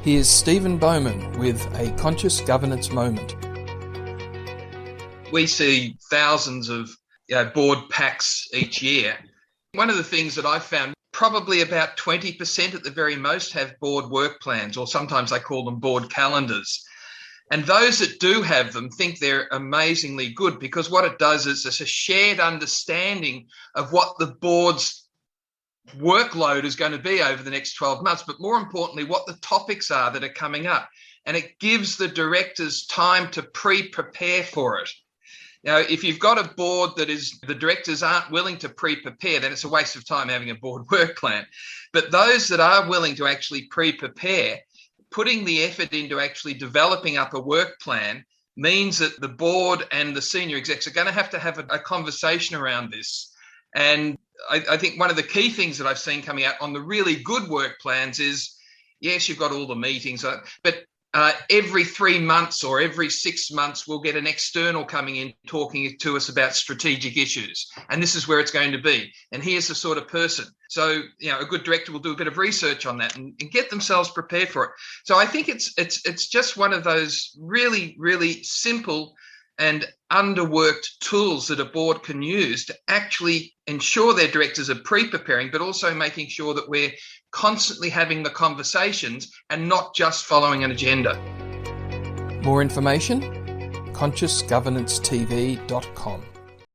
Here's Stephen Bowman with a Conscious Governance Moment. We see thousands of board packs each year. One of the things that I've found, probably about 20% at the very most have board work plans, or sometimes I call them board calendars. And those that do have them think they're amazingly good, because what it does is it's a shared understanding of what the board's workload is going to be over the next 12 months, but more importantly, what the topics are that are coming up. And it gives the directors time to pre-prepare for it. Now, if you've got a board that is, the directors aren't willing to pre-prepare, then it's a waste of time having a board work plan. But those that are willing to actually pre-prepare, putting the effort into actually developing up a work plan means that the board and the senior execs are going to have a conversation around this. And I think one of the key things that I've seen coming out on the really good work plans is, yes, you've got all the meetings, but every 3 months or every 6 months, we'll get an external coming in talking to us about strategic issues. And this is where it's going to be. And here's the sort of person. So, a good director will do a bit of research on that and get themselves prepared for it. So I think it's just one of those really, really simple and underworked tools that a board can use to actually ensure their directors are pre-preparing, but also making sure that we're constantly having the conversations and not just following an agenda. More information? ConsciousGovernancetv.com